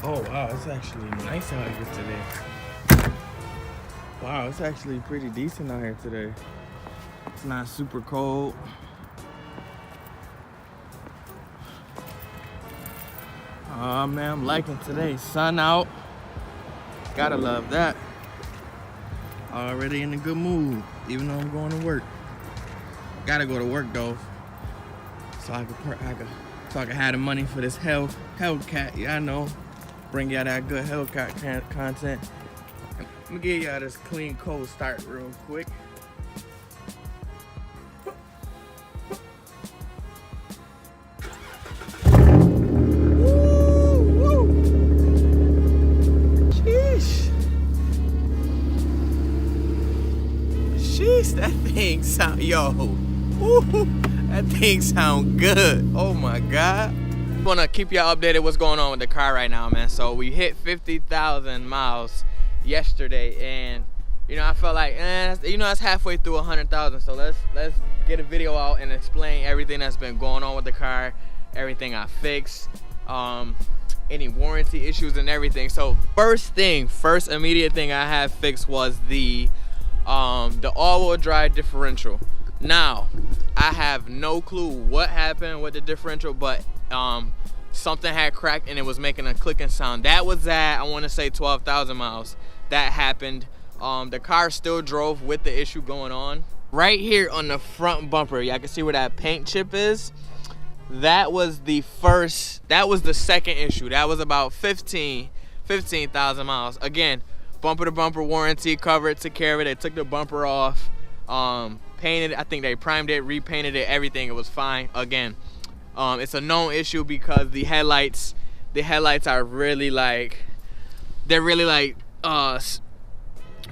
Oh wow, it's actually nice out here today. Wow, it's actually pretty decent out here today. It's not super cold. Oh man, I'm liking today. Sun out. Gotta love that. Already in a good mood, even though I'm going to work. Gotta go to work though, so I can have the money for this Hellcat. Yeah, I know. Bring y'all that good Hellcat content. I'm gonna give y'all this clean cold start real quick. Sheesh, that thing sound, that thing sound good. Oh my God. I wanna keep y'all updated what's going on with the car right now, man. So we hit 50,000 miles yesterday, and I felt like, it's halfway through 100,000. So let's get a video out and explain everything that's been going on with the car, everything I fixed, any warranty issues and everything. So first immediate thing I have fixed was the all-wheel drive differential. Now I have no clue what happened with the differential, but something had cracked and it was making a clicking sound. That was at, I want to say, 12,000 miles. That happened. The car still drove with the issue going on. Right here on the front bumper, y'all can see where that paint chip is. That was the second issue. That was about 15,000 miles. Again, bumper to bumper warranty covered, took care of it. They took the bumper off, painted it. I think they primed it, repainted it, everything. It was fine. Again, it's a known issue because the headlights are really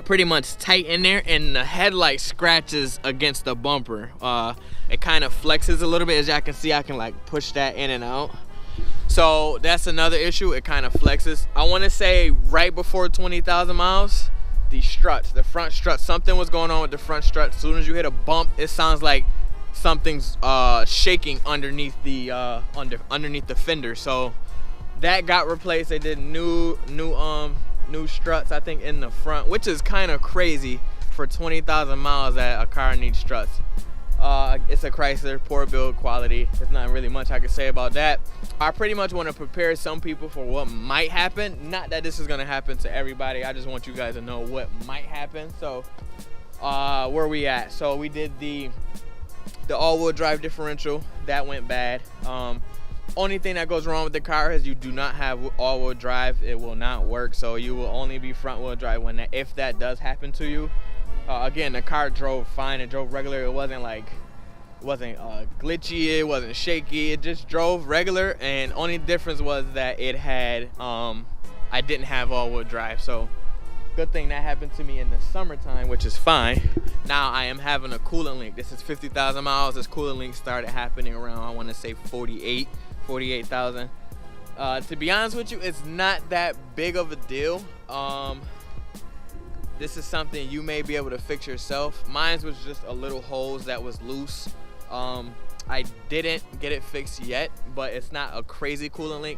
pretty much tight in there, and the headlight scratches against the bumper. It kind of flexes a little bit. As y'all can see, I can like push that in and out. So that's another issue. It kind of flexes. I want to say right before 20,000 miles, the front struts, something was going on with the front strut. As soon as you hit a bump, it sounds like something's shaking underneath the underneath the fender. So that got replaced. They did new struts, I think, in the front, which is kind of crazy for 20,000 miles that a car needs struts. It's a Chrysler, poor build quality. There's not really much I can say about that. I pretty much want to prepare some people for what might happen. Not that this is going to happen to everybody. I just want you guys to know what might happen. So where we at? So we did the all-wheel drive differential. That went bad. Only thing that goes wrong with the car is you do not have all-wheel drive. It will not work. So you will only be front-wheel drive if that does happen to you. Again, the car drove fine. It drove regular. It wasn't glitchy. It wasn't shaky. It just drove regular. And only difference was that it had I didn't have all-wheel drive. So good thing that happened to me in the summertime, which is fine. Now I am having a coolant leak. This is 50,000 miles. This coolant leak started happening around, I want to say 48,000. To be honest with you, it's not that big of a deal. This is something you may be able to fix yourself. Mine was just a little hose that was loose. I didn't get it fixed yet, but it's not a crazy coolant leak.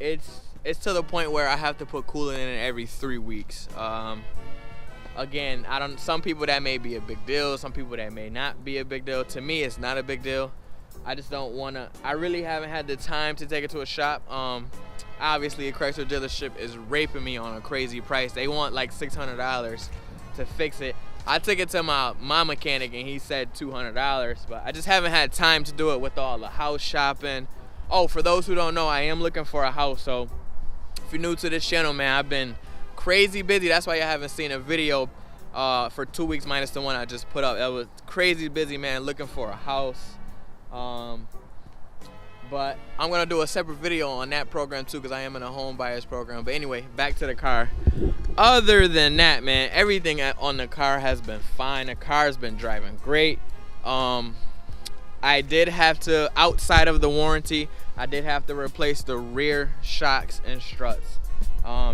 It's to the point where I have to put coolant in it every 3 weeks. Again, some people that may be a big deal, some people that may not be a big deal. To me, it's not a big deal. I just don't wanna, I really haven't had the time to take it to a shop. Obviously a Chrysler dealership is raping me on a crazy price. They want like $600 to fix it. I took it to my mechanic and he said $200, but I just haven't had time to do it with all the house shopping. Oh, for those who don't know, I am looking for a house. So if you're new to this channel, man, I've been crazy busy. That's why you haven't seen a video for 2 weeks minus the one I just put up. That was crazy busy, man, looking for a house. But I'm gonna do a separate video on that program too, because I am in a home buyers program. But anyway, back to the car. Other than that, man, everything on the car has been fine. The car's been driving great. I did have to, outside of the warranty, I did have to replace the rear shocks and struts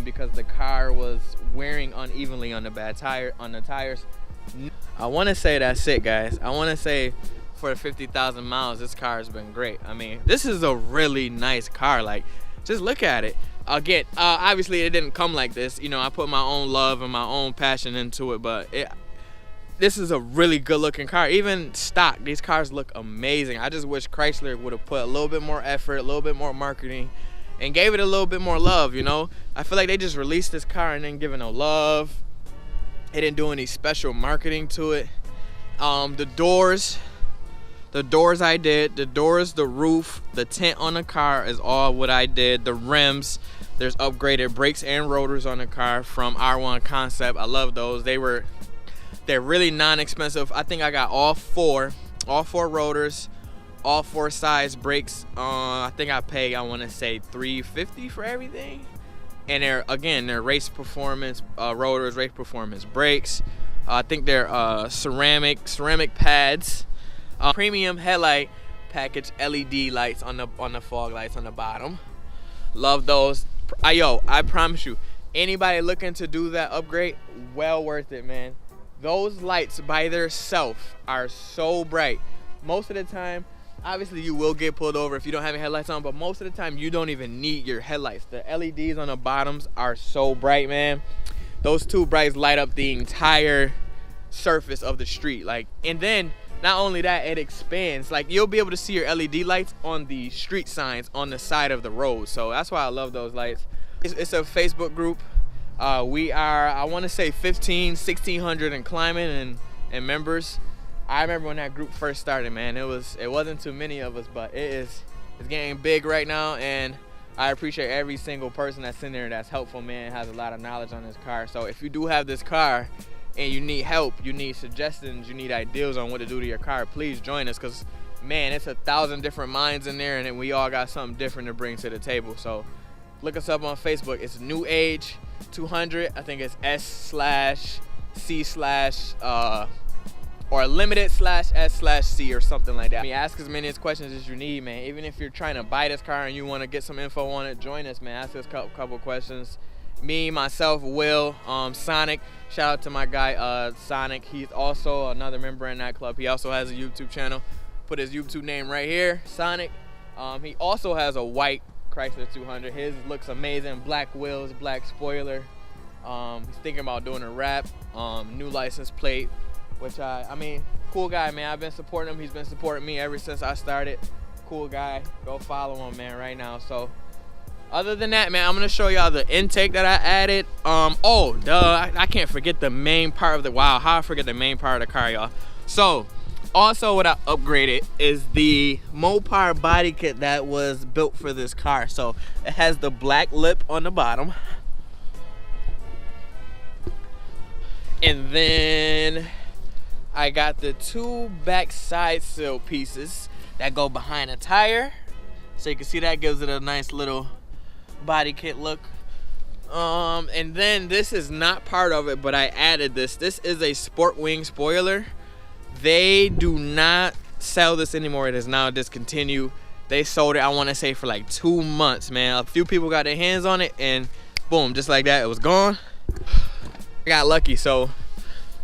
because the car was wearing unevenly on the tires. I want to say that's it, guys. I want to say, for the 50,000 miles, this car has been great. I mean, this is a really nice car. Like, just look at it. Again, obviously it didn't come like this. You know, I put my own love and my own passion into it, but this is a really good looking car. Even stock, these cars look amazing. I just wish Chrysler would have put a little bit more effort, a little bit more marketing, and gave it a little bit more love, you know? I feel like they just released this car and didn't give it no love. They didn't do any special marketing to it. The doors I did. The doors, the roof, the tint on the car is all what I did. The rims, there's upgraded brakes and rotors on the car from R1 Concept. I love those. They're really non-expensive. I think I got all four rotors, all 4 size brakes. I think I paid, I want to say $350 for everything. And they're race performance rotors, race performance brakes. I think they're ceramic pads. Premium headlight package LED lights on the fog lights on the bottom. Love those. I promise you, anybody looking to do that upgrade, well worth it, man. Those lights by themselves are so bright. Most of the time, obviously you will get pulled over if you don't have your headlights on, but most of the time you don't even need your headlights. The LEDs on the bottoms are so bright, man. Those 2 brights light up the entire surface of the street. Like, and then not only that, it expands. Like, you'll be able to see your LED lights on the street signs on the side of the road. So that's why I love those lights. It's a Facebook group. We are, I want to say 1,600 and climbing and members. I remember when that group first started, man. It wasn't too many of us, but it's getting big right now, and I appreciate every single person that's in there that's helpful, man, has a lot of knowledge on this car. So if you do have this car and you need help, you need suggestions, you need ideas on what to do to your car, please join us, because man, it's 1,000 different minds in there, and we all got something different to bring to the table. So look us up on Facebook. It's New Age 200. I think it's S/C/ or limited/S/C or something like that. I mean, ask as many questions as you need, man. Even if you're trying to buy this car and you want to get some info on it, join us, man. Ask us a couple questions. Me, myself, Will, Sonic. Shout out to my guy, Sonic. He's also another member in that club. He also has a YouTube channel. Put his YouTube name right here, Sonic. He also has a white Chrysler 200. His looks amazing. Black wheels, black spoiler. He's thinking about doing a wrap. New license plate. Which I mean, cool guy, man. I've been supporting him. He's been supporting me ever since I started. Cool guy. Go follow him, man, right now. So, other than that, man, I'm gonna show y'all the intake that I added. Oh, duh, I can't forget the main part of the, wow, how I forget the main part of the car, y'all. So, also what I upgraded is the Mopar body kit that was built for this car. So, it has the black lip on the bottom. And then I got the 2 back side sill pieces that go behind the tire. So you can see that gives it a nice little body kit look. And then this is not part of it, but I added this. This is a sport wing spoiler. They do not sell this anymore. It is now discontinued. They sold it, I want to say, for like 2 months, man. A few people got their hands on it, and boom, just like that, it was gone. I got lucky, so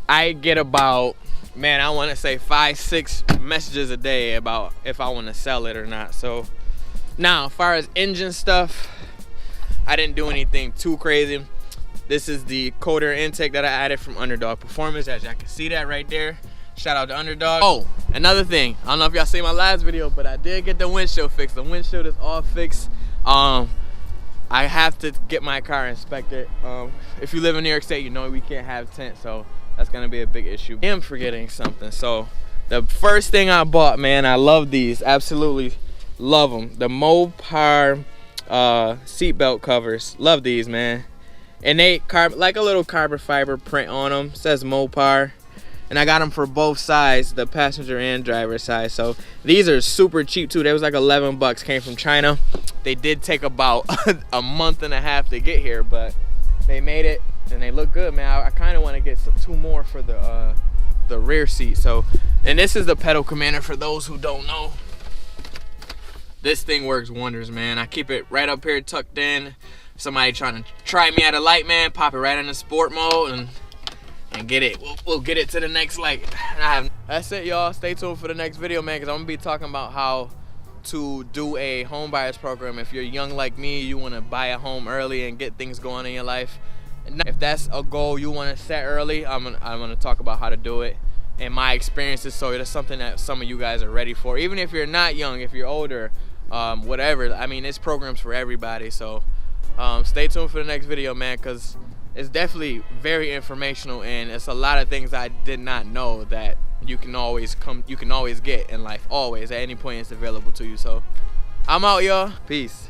I get about, man, I want to say 5-6 messages a day about if I want to sell it or not. So now, as far as engine stuff, I didn't do anything too crazy. This is the cold air intake that I added from Underdog Performance, as y'all can see that right there. Shout out to Underdog. Oh, another thing, I don't know if y'all seen my last video, but I did get the windshield fixed. The windshield is all fixed. I have to get my car inspected. If you live in New York State, you know we can't have tint, so that's gonna be a big issue. I am forgetting something. So the first thing I bought, man, I love these, absolutely love them. The Mopar seatbelt covers, love these, man. And they like a little carbon fiber print on them. It says Mopar, and I got them for both sides, the passenger and driver side. So these are super cheap too. They was like 11 bucks, came from China. They did take about a month and a half to get here, but they made it and they look good, man. I kind of want to get 2 more for the rear seat. So, and this is the pedal commander for those who don't know. This thing works wonders, man. I keep it right up here tucked in. Somebody trying to try me at a light, man, pop it right into sport mode and get it. We'll get it to the next light. That's it, y'all. Stay tuned for the next video, man, because I'm gonna be talking about how to do a home buyers program. If you're young like me, you want to buy a home early and get things going in your life. And if that's a goal you want to set early, I'm gonna talk about how to do it and my experiences, so that's something that some of you guys are ready for. Even if you're not young, if you're older, whatever. I mean, this program's for everybody. So stay tuned for the next video, man, because it's definitely very informational, and it's a lot of things I did not know that you can always get in life. Always, at any point, it's available to you. So I'm out, y'all. Peace.